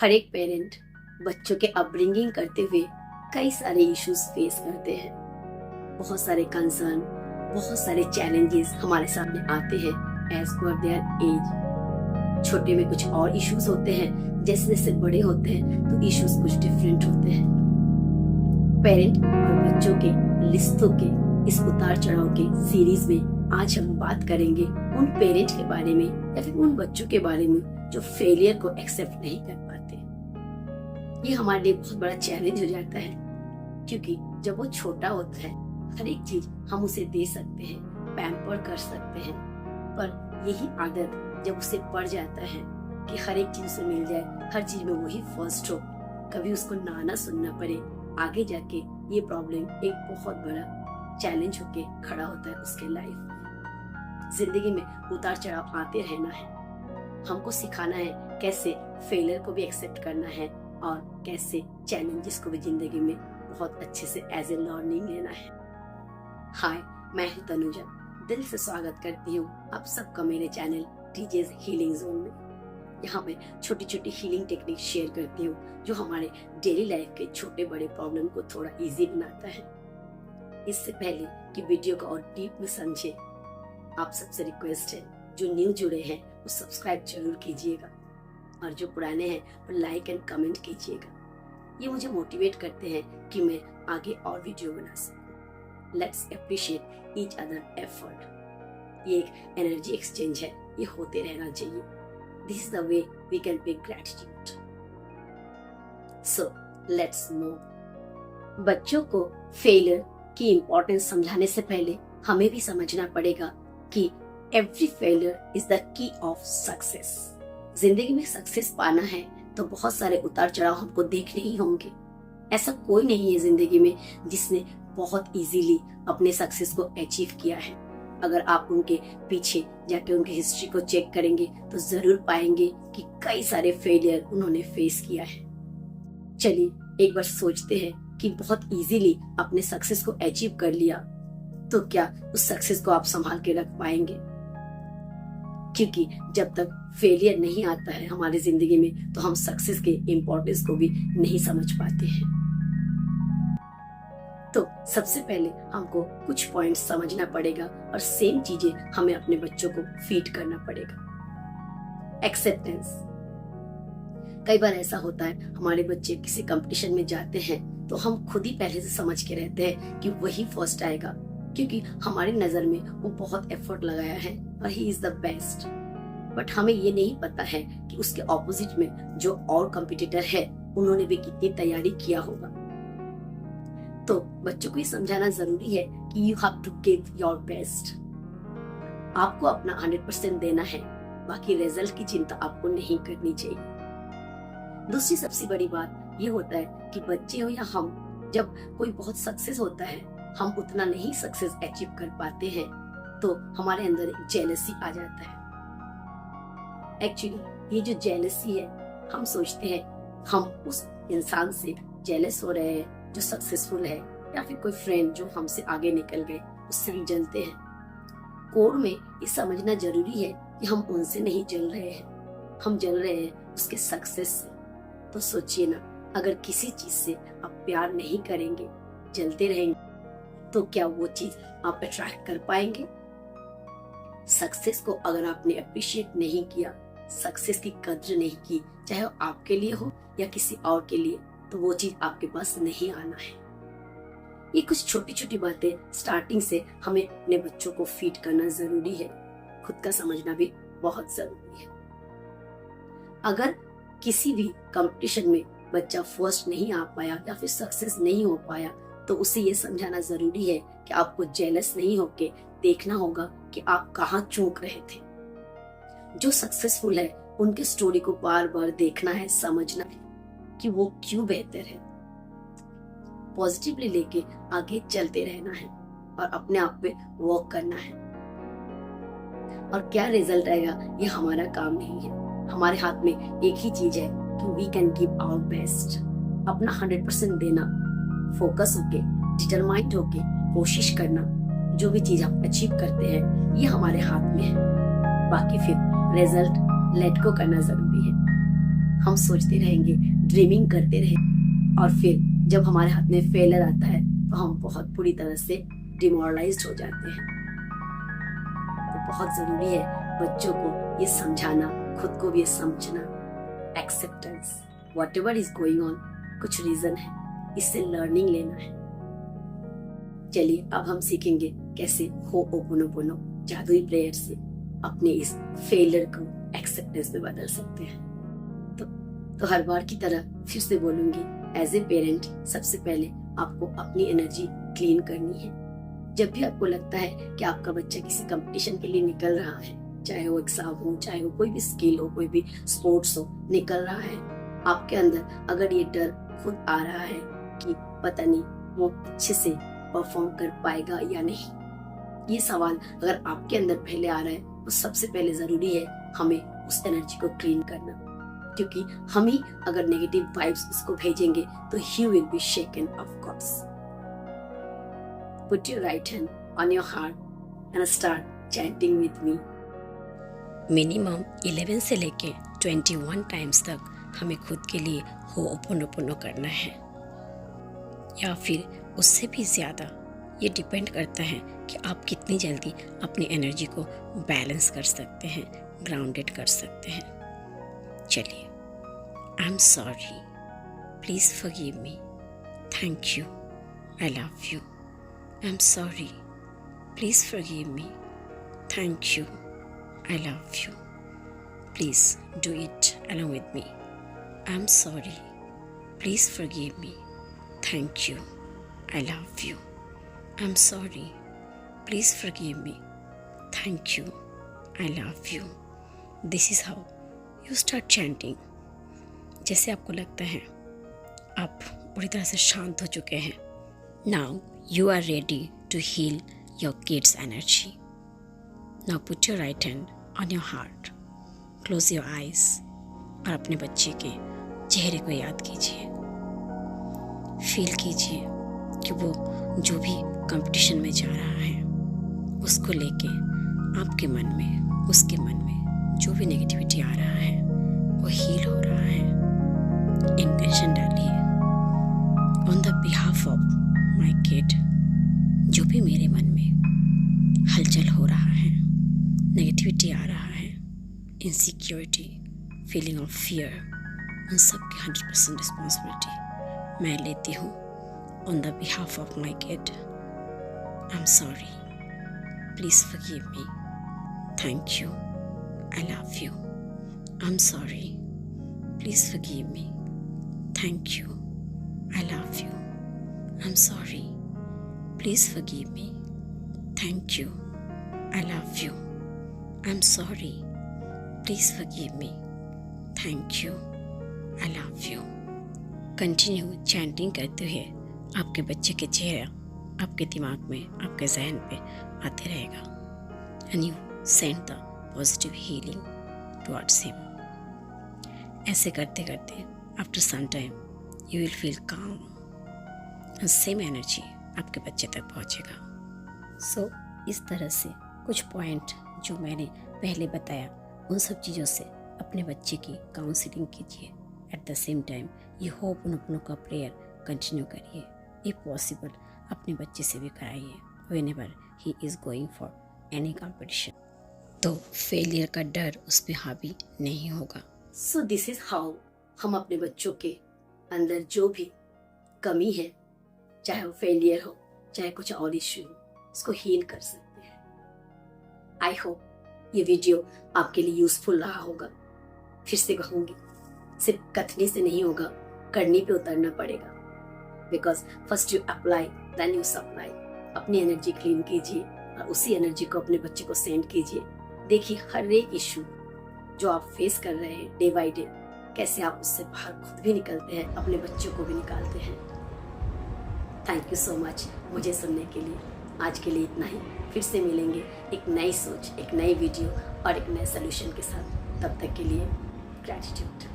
हर एक पेरेंट बच्चों के अपब्रिंगिंग करते हुए कई सारे इश्यूज फेस करते हैं। बहुत सारे कंसर्न, बहुत सारे चैलेंजेस हमारे सामने आते हैं एज पर देयर एज। छोटे में कुछ और इश्यूज होते हैं, जैसे जैसे बड़े होते हैं तो इश्यूज कुछ डिफरेंट होते हैं। पेरेंट और बच्चों के रिश्तों के इस उतार चढ़ाव के सीरीज में आज हम बात करेंगे उन पेरेंट के बारे में या फिर उन बच्चों के बारे में जो फेलियर को एक्सेप्ट नहीं कर पाते। ये हमारे लिए बहुत बड़ा चैलेंज हो जाता है, क्योंकि जब वो छोटा होता है हर एक चीज हम उसे दे सकते हैं, पैम्पर कर सकते हैं, पर यही आदत जब उसे पड़ जाता है कि हर एक चीज उसे मिल जाए, हर चीज में वही फर्स्ट हो, कभी उसको ना सुनना पड़े, आगे जाके ये प्रॉब्लम एक बहुत बड़ा चैलेंज होके खड़ा होता है उसके लाइफ में। जिंदगी में उतार चढ़ाव आते रहना है। हमको सिखाना है कैसे फेलियर को भी एक्सेप्ट करना है और कैसे चैलेंजेस को भी जिंदगी में बहुत अच्छे से एज ए लर्निंग लेना है। हाय, मैं हूं तनुजा। दिल से स्वागत करती हूँ आप सबका मेरे चैनल टीजेस हीलिंग जोन में। यहाँ पे छोटी छोटी हीलिंग टेक्निक शेयर करती हूँ जो हमारे डेली लाइफ के छोटे बड़े प्रॉब्लम को थोड़ा इजी बनाता है। इससे पहले कि वीडियो को और डीप में समझे, आप सबसे रिक्वेस्ट है जो न्यू जुड़े हैं वो सब्सक्राइब जरूर कीजिएगा और जो पुराने हैं वो लाइक एंड कमेंट कीजिएगा। ये मुझे मोटिवेट करते हैं कि मैं आगे और वीडियो बना सकूं। Let's appreciate each other effort. ये एक एनर्जी एक्सचेंज है, ये होते रहना चाहिए। This is the way we can pay gratitude. So let's move. बच्चों को फेलियर की इम्पोर्टेंस समझाने से पहले हमें भी समझना पड़ेगा कि every failure is the key of success. जिंदगी में सक्सेस पाना है तो बहुत सारे उतार चढ़ाव हमको देखने ही होंगे। ऐसा कोई नहीं है जिंदगी में जिसने बहुत इजीली अपने सक्सेस को अचीव किया है। अगर आप उनके पीछे जाके उनकी हिस्ट्री को चेक करेंगे तो जरूर पाएंगे कि कई सारे फेलियर उन्होंने फेस किया है। चलिए एक बार सोचते हैं कि बहुत इजीली अपने सक्सेस को अचीव कर लिया तो क्या उस सक्सेस को आप संभाल के रख पाएंगे? क्योंकि जब तक फेलियर नहीं आता है हमारी जिंदगी में तो हम सक्सेस के इम्पोर्टेंस को भी नहीं समझ पाते हैं। तो सबसे पहले हमको कुछ पॉइंट्स समझना पड़ेगा और सेम चीजें हमें अपने बच्चों को फीड करना पड़ेगा। एक्सेप्टेंस। कई बार ऐसा होता है हमारे बच्चे किसी कंपटीशन में जाते हैं तो हम खुद ही पहले से समझ के रहते हैं कि वही फर्स्ट आएगा, क्योंकि हमारी नजर में वो बहुत एफर्ट लगाया है और he is the best. But हमें ये नहीं पता है कि उसके ऑपोजिट में जो और कॉम्पिटिटर है उन्होंने भी कितनी तैयारी किया होगा। तो बच्चों को ये समझाना जरूरी है कि you have to give your best. आपको अपना 100% देना है, बाकी रिजल्ट की चिंता आपको नहीं करनी चाहिए। दूसरी सबसे बड़ी बात ये होता है कि बच्चे हो या हम, जब कोई बहुत सक्सेस होता है हम उतना नहीं सक्सेस अचीव कर पाते हैं तो हमारे अंदर एक जेलसी आ जाता है। एक्चुअली ये जो जेलसी है, हम सोचते हैं हम उस इंसान से जेलस हो रहे हैं जो सक्सेसफुल है, या फिर कोई फ्रेंड जो हमसे आगे निकल गए उससे हम जलते हैं। कोर में ये समझना जरूरी है कि हम उनसे नहीं जल रहे हैं, हम जल रहे हैं उसके सक्सेस से। तो सोचिए ना, अगर किसी चीज से आप प्यार नहीं करेंगे, जलते रहेंगे, तो क्या वो चीज आप अट्रैक्ट कर पाएंगे? सक्सेस को अगर आपने अप्रिशिएट नहीं किया, सक्सेस की कद्र नहीं की, चाहे वो आपके लिए हो या किसी और के लिए, तो वो चीज आपके पास नहीं आना है। ये कुछ छोटी छोटी बातें स्टार्टिंग से हमें अपने बच्चों को फीड करना जरूरी है। खुद का समझना भी बहुत जरूरी है। अगर किसी भी कंपटीशन में बच्चा फर्स्ट नहीं आ पाया या फिर सक्सेस नहीं हो पाया तो उसे ये समझाना जरूरी है कि आपको जेलस नहीं होके देखना होगा कि आप कहाँ चूक रहे थे। जो सक्सेसफुल है उनके स्टोरी को बार बार देखना है, समझना है कि वो क्यों बेहतर है। पॉजिटिवली लेके आगे चलते रहना है और अपने आप पे वर्क करना है। और क्या रिजल्ट आएगा ये हमारा काम नहीं है। हमारे हाथ में एक ही चीज है कि we can give our best. अपना 100% देना, फोकस होके, डिटरमाइंड होके कोशिश करना। जो भी चीज हम अचीव करते हैं ये हमारे हाथ में है, बाकी फिर रिजल्ट लेट को करना जरूरी है। हम सोचते रहेंगे, ड्रीमिंग करते रहेंगे, और फिर जब हमारे हाथ में फेलियर आता है तो हम बहुत बुरी तरह से डिमोरलाइज्ड हो जाते हैं। तो बहुत जरूरी है बच्चों को ये समझाना, खुद को भी ये समझना, acceptance, whatever is going on, कुछ रीजन है, इससे लर्निंग लेना है। चलिए अब हम सीखेंगे कैसे हो'ओपोनोपोनो जादुई प्रेयर से अपने इस फेलियर को एक्सेप्टेंस में बदल सकते हैं। तो हर बार की तरह फिर से बोलूंगी, एज ए पेरेंट सबसे पहले आपको अपनी एनर्जी क्लीन करनी है। जब भी आपको लगता है कि आपका बच्चा किसी कंपटीशन के लिए निकल रहा है, चाहे वो एग्जाम हो, चाहे वो कोई भी स्किल हो, कोई भी स्पोर्ट्स हो, निकल रहा है, आपके अंदर अगर ये डर खुद आ रहा है कि पता नहीं वो अच्छे से परफॉर्म कर पाएगा या नहीं, ये सवाल अगर आपके अंदर पहले आ रहा है तो सबसे पहले जरूरी है हमें उस एनर्जी को क्लीन करना, क्योंकि हम ही अगर नेगेटिव वाइब्स उसको भेजेंगे तो he will be shaken of course. Put your right hand on your heart and start chanting with me. Minimum 11 से लेके 21 टाइम्स तक हमें खुद के लिए हो'ओपोनोपोनो करना है, या फिर उससे भी ज़्यादा। ये डिपेंड करता है कि आप कितनी जल्दी अपनी एनर्जी को बैलेंस कर सकते हैं, ग्राउंडेड कर सकते हैं। चलिए, I am sorry, please forgive me, thank you, I love you, I am sorry, please forgive me, thank you, I love you, please do it along with me. I am sorry, please forgive me, thank you, I love you. I am sorry, please forgive me, thank you, I love you. This is how you start chanting. जैसे आपको लगता है आप पूरी तरह से शांत हो चुके हैं। Now you are ready to heal your kids' energy. Now put your right hand on your heart. Close your eyes और अपने बच्चे के चेहरे को याद कीजिए। फील कीजिए कि वो जो भी कंपटीशन में जा रहा है उसको लेके आपके मन में, उसके मन में जो भी नेगेटिविटी आ रहा है वो हील हो रहा है। इंटेंशन डालिए, on the behalf of my kid, जो भी मेरे मन में हलचल हो रहा है, नेगेटिविटी आ रहा है, इनसिक्योरिटी, फीलिंग ऑफ फियर, उन सब की 100% रिस्पॉन्सिबिलिटी मैं लेती हूँ। On the behalf of my kid, I am sorry, please forgive me, thank you, I love you, I am sorry, please forgive me, thank you, I love you, I am sorry, please forgive me, thank you, I love you, I am sorry, please forgive me, thank you, I love you. Continue chanting करते हुए आपके बच्चे के चेहरा आपके दिमाग में, आपके जहन पे आते रहेगा, and you send the positive healing towards him. ऐसे करते करते after some time you will feel calm and same energy आपके बच्चे तक पहुंचेगा। सो इस तरह से कुछ पॉइंट जो मैंने पहले बताया, उन सब चीज़ों से अपने बच्चे की काउंसलिंग कीजिए। एट द सेम टाइम ये हो'ओपोनोपोनो का प्रेयर कंटिन्यू करिए। इफ पॉसिबल अपने बच्चे से भी कराइए whenever he is going for any competition, तो फेलियर का डर उस पर हावी नहीं होगा। सो दिस इज हाउ हम अपने बच्चों के अंदर जो भी कमी है, चाहे वो फेलियर हो, चाहे कुछ और इश्यू हो, उसको हील कर सकते हैं। आई होप ये वीडियो आपके लिए यूजफुल रहा होगा। फिर से कहूँगी, सिर्फ कथनी से नहीं होगा, करनी पे उतरना पड़ेगा। Because first you apply then you supply. अपनी एनर्जी क्लीन कीजिए और उसी एनर्जी को अपने बच्चे को सेंड कीजिए। देखिए हर एक इशू जो आप फेस कर रहे हैं डे बाई डे, कैसे आप उससे बाहर खुद भी निकलते हैं, अपने बच्चों को भी निकालते हैं। थैंक यू सो मच मुझे सुनने के लिए। आज के लिए इतना ही। फिर से मिलेंगे एक नई सोच, एक नई वीडियो और एक नए सोल्यूशन के साथ। तब तक के लिए ग्रैटिट्यूड।